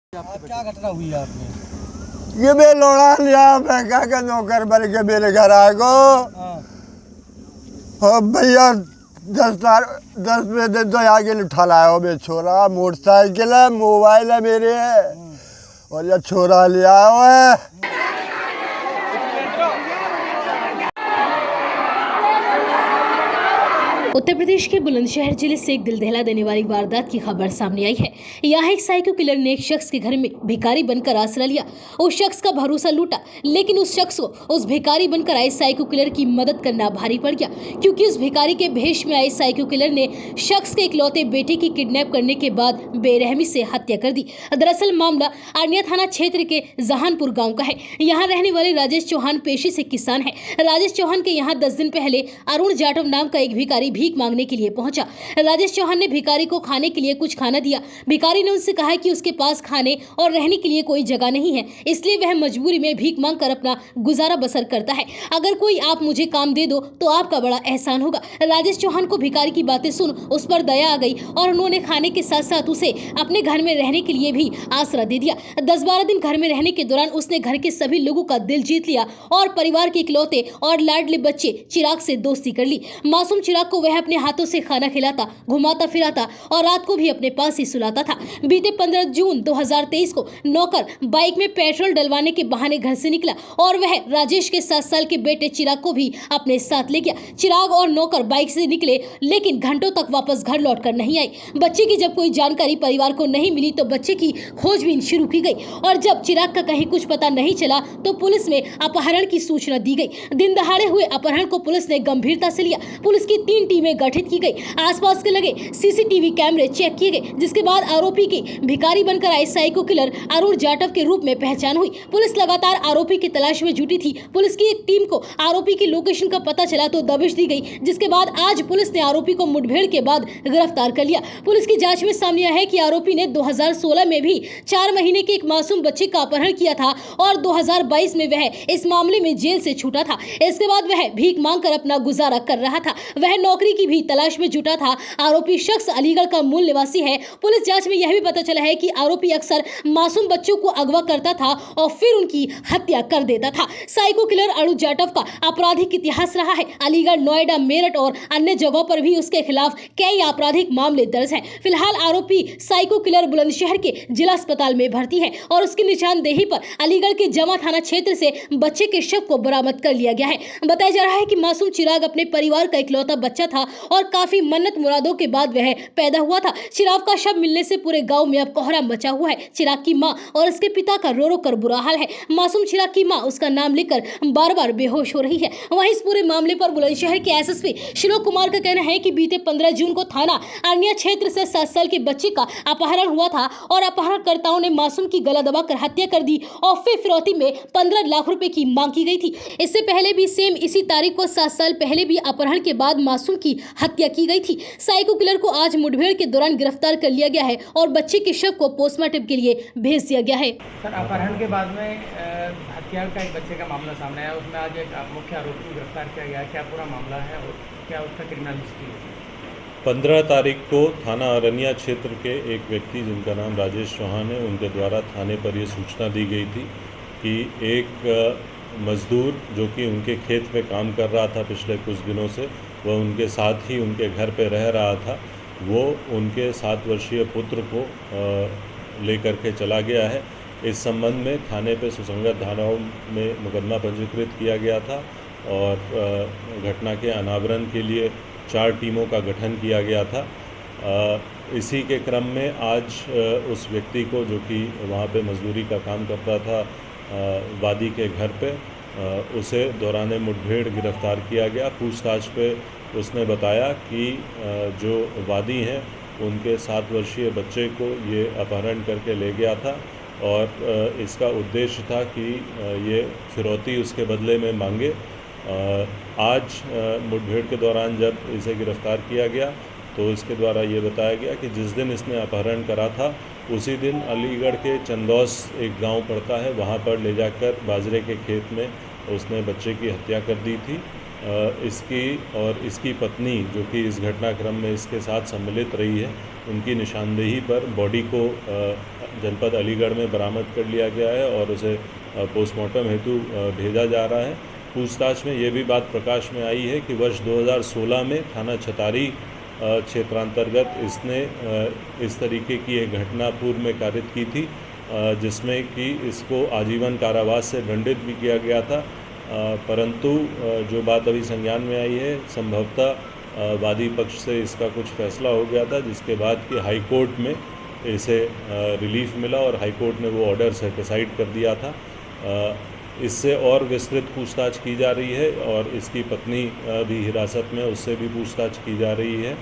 क्या घटना हुई है आपने? ये बे लोड़ा लिया फेंका के नौकर बन के मेरे घर आए को। हाँ भैया 10 दिन तो आगे उठा लाया हो बे छोरा। मोटरसाइकिल है, मोबाइल है मेरे है और ये छोरा लिया हुआ है। उत्तर प्रदेश के बुलंदशहर जिले से एक दिल दहला देने वाली वारदात की खबर सामने आई है। यहाँ एक साइको किलर ने एक शख्स के घर में भिखारी बनकर आसरा लिया। उस शख्स का भरोसा लूटा, लेकिन उस शख्स को उस भिखारी बनकर आए साइको किलर की मदद करना भारी पड़ गया, क्योंकि उस भिखारी के भेष में आए साइको किलर ने शख्स के इकलौते बेटे की किडनैप करने के बाद बेरहमी से हत्या कर दी। दरअसल मामला अरनिया थाना क्षेत्र के जहानपुर गाँव का है। यहाँ रहने वाले राजेश चौहान पेशे से किसान है। राजेश चौहान के यहाँ 10 दिन पहले अरुण जाटव नाम का एक भिखारी भीख मांगने के लिए पहुंचा। राजेश चौहान ने भिखारी को खाने के लिए कुछ खाना दिया। भिखारी ने उनसे कहा कि उसके पास खाने और रहने के लिए कोई जगह नहीं है, इसलिए वह मजबूरी में भीख मांगकर अपना गुजारा बसर करता है। अगर कोई आप मुझे काम दे दो तो आपका बड़ा एहसान होगा। राजेश चौहान को भिखारी की बातें सुन उस पर दया आ गई और उन्होंने खाने के साथ साथ उसे अपने घर में रहने के लिए भी आसरा दे दिया। 10-12 दिन घर में रहने के दौरान उसने घर के सभी लोगों का दिल जीत लिया और परिवार के इकलौते और लाडले बच्चे चिराग से दोस्ती कर ली। मासूम चिराग को वह अपने हाथों से खाना खिलाता, घुमाता फिराता और रात को भी अपने पास ही सुलाता था। बीते 15 जून 2023 को नौकर बाइक में पेट्रोल डलवाने के बहाने घर से निकला और वह राजेश के 7 साल के बेटे चिराग को भी अपने साथ ले गया। चिराग और नौकर बाइक से निकले, लेकिन घंटों तक वापस घर लौटकर नहीं आए। बच्चे की जब कोई जानकारी परिवार को नहीं मिली तो बच्चे की खोजबीन शुरू की गई और जब चिराग का कहीं कुछ पता नहीं चला तो पुलिस में अपहरण की सूचना दी गई। दिन दहाड़े हुए अपहरण को पुलिस ने गंभीरता से लिया। पुलिस की 3 टीमें गठित की गई। आसपास के लगे सीसीटीवी कैमरे चेक किए गए, जिसके बाद आरोपी की भिखारी बनकर आए साइको किलर अरुण जाटव के रूप में पहचान हुई। पुलिस लगातार आरोपी की तलाश में जुटी थी। पुलिस की एक टीम को आरोपी की लोकेशन का पता चला तो दबिश दी गई, जिसके बाद आज पुलिस ने आरोपी को मुठभेड़ के बाद गिरफ्तार कर लिया। पुलिस की जांच में सामने आया है कि आरोपी ने 2016 में भी 4 महीने के एक मासूम बच्चे का अपहरण किया था और 2022 में वह इस मामले में जेल से छूटा था। इसके बाद वह भीख मांगकर अपना गुजारा कर रहा था। वह नौकरी की भी तलाश में जुटा था। आरोपी शख्स अलीगढ़ का मूल निवासी है। पुलिस जांच में यह भी पता चला है कि आरोपी अक्सर मासूम बच्चों को अगवा करता था और फिर उनकी हत्या कर देता था। साइको किलर अरुण जाटव का आपराधिक इतिहास रहा है। अलीगढ़, नोएडा, मेरठ और अन्य जगहों पर भी उसके खिलाफ कई आपराधिक मामले दर्ज हैं। फिलहाल आरोपी साइको किलर बुलंदशहर के जिला अस्पताल में भर्ती है और उसकी निशानदेही पर अलीगढ़ के जमा थाना क्षेत्र से बच्चे के शव को बरामद कर लिया गया है। बताया जा रहा है कि मासूम चिराग अपने परिवार का इकलौता बच्चा था और काफी मन्नत मुरादों के बाद वह पैदा हुआ था। चिराग का शव मिलने से पूरे गांव में अब कोहरा मचा हुआ है। चिराग की मां और उसके पिता का रो रो कर बुरा हाल है। मासूम चिराग की मां उसका नाम लेकर बार-बार बेहोश हो रही है। वहीं इस पूरे मामले पर बुलंदशहर के एसएसपी श्लोक कुमार का कहना है कि बीते 15 जून को थाना अरनिया क्षेत्र से 7 साल के बच्चे का अपहरण हुआ था और अपहरणकर्ताओं ने मासूम की गला दबाकर हत्या कर दी और फिर फिरौती में 15 लाख रुपए की मांग की गई थी। इससे पहले भी सेम इसी तारीख को 7 साल पहले भी अपहरण के बाद मासूम की हत्या की गई थी। साइको किलर को आज मुठभेड़ के दौरान गिरफ्तार कर लिया गया है और बच्चे के शव को पोस्टमार्टम के लिए भेज दिया गया है। सर, अपहरण के बाद में हत्या का एक बच्चे का मामला सामने आया, उसमें आज एक मुख्य आरोपी को गिरफ्तार किया गया है। क्या पूरा मामला है और क्या उसका क्रिमिनल हिस्ट्री है? 15 तारीख को थाना अरनिया क्षेत्र के एक व्यक्ति जिनका नाम राजेश चौहान है, उनके द्वारा थाने पर ये सूचना दी गई थी कि एक मज़दूर जो कि उनके खेत में काम कर रहा था पिछले कुछ दिनों से, वह उनके साथ ही उनके घर पे रह रहा था। वो उनके 7 वर्षीय पुत्र को लेकर के चला गया है। इस संबंध में थाने पे सुसंगत धाराओं में मुकदमा पंजीकृत किया गया था और घटना के अनावरण के लिए 4 टीमों का गठन किया गया था। इसी के क्रम में आज उस व्यक्ति को, जो कि वहाँ पे मजदूरी का काम करता था वादी के घर पे, उसे दौरान मुठभेड़ गिरफ्तार किया गया। पूछताछ पे उसने बताया कि जो वादी हैं उनके 7 वर्षीय बच्चे को ये अपहरण करके ले गया था और इसका उद्देश्य था कि ये फिरौती उसके बदले में मांगे। आज मुठभेड़ के दौरान जब इसे गिरफ्तार किया गया तो इसके द्वारा ये बताया गया कि जिस दिन इसने अपहरण करा था उसी दिन अलीगढ़ के चंदौस एक गांव पड़ता है, वहां पर ले जाकर बाजरे के खेत में उसने बच्चे की हत्या कर दी थी। इसकी और इसकी पत्नी, जो कि इस घटनाक्रम में इसके साथ सम्मिलित रही है, उनकी निशानदेही पर बॉडी को जनपद अलीगढ़ में बरामद कर लिया गया है और उसे पोस्टमार्टम हेतु भेजा जा रहा है। पूछताछ में ये भी बात प्रकाश में आई है कि वर्ष 2016 में थाना छतारी क्षेत्रांतर्गत इसने इस तरीके की एक घटना पूर्व में कारित की थी, जिसमें कि इसको आजीवन कारावास से दंडित भी किया गया था, परंतु जो बात अभी संज्ञान में आई है, संभवतः वादी पक्ष से इसका कुछ फैसला हो गया था, जिसके बाद कि हाई कोर्ट में इसे रिलीफ मिला और हाई कोर्ट ने वो ऑर्डर सेटिसाइड कर दिया था। इससे और विस्तृत पूछताछ की जा रही है और इसकी पत्नी भी हिरासत में, उससे भी पूछताछ की जा रही है।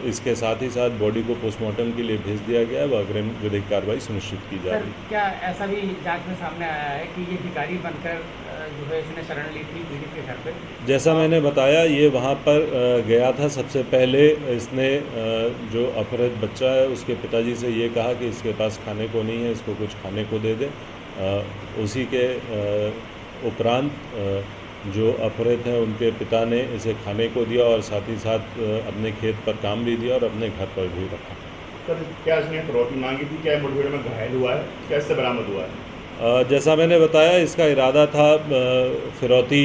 इसके साथ ही साथ बॉडी को पोस्टमार्टम के लिए भेज दिया गया है व अग्रिम विधिक कार्रवाई सुनिश्चित की जा रही है। क्या ऐसा भी जांच में सामने आया है कि ये भिखारी बनकर जो है इसने शरण ली थी पीड़ित के घर पे? जैसा मैंने बताया, ये वहाँ पर गया था। सबसे पहले इसने जो अपहृत बच्चा है उसके पिताजी से ये कहा कि इसके पास खाने को नहीं है, इसको कुछ खाने को दे दे। उसी के उपरांत जो अपहृत हैं उनके पिता ने इसे खाने को दिया और साथ ही साथ अपने खेत पर काम भी दिया और अपने घर पर भी रखा। सर, क्या इसने फिरौती मांगी थी? क्या मुठभेड़ में घायल हुआ है? क्या इससे बरामद हुआ है? जैसा मैंने बताया, इसका इरादा था फिरौती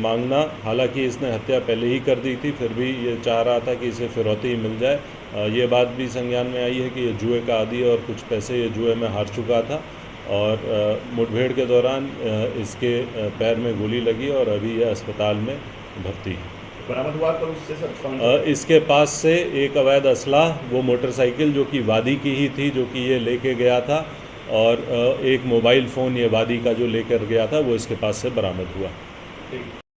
मांगना। हालांकि इसने हत्या पहले ही कर दी थी, फिर भी ये चाह रहा था कि इसे फिरौती मिल जाए। ये बात भी संज्ञान में आई है कि ये जुए का आदी है और कुछ पैसे ये जुए में हार चुका था और मुठभेड़ के दौरान इसके पैर में गोली लगी और अभी यह अस्पताल में भर्ती है। बरामद हुआ तो उससे सर इसके पास से एक अवैध असला, वो मोटरसाइकिल जो कि वादी की ही थी, जो कि ये लेके गया था, और एक मोबाइल फ़ोन ये वादी का जो लेकर गया था वो इसके पास से बरामद हुआ।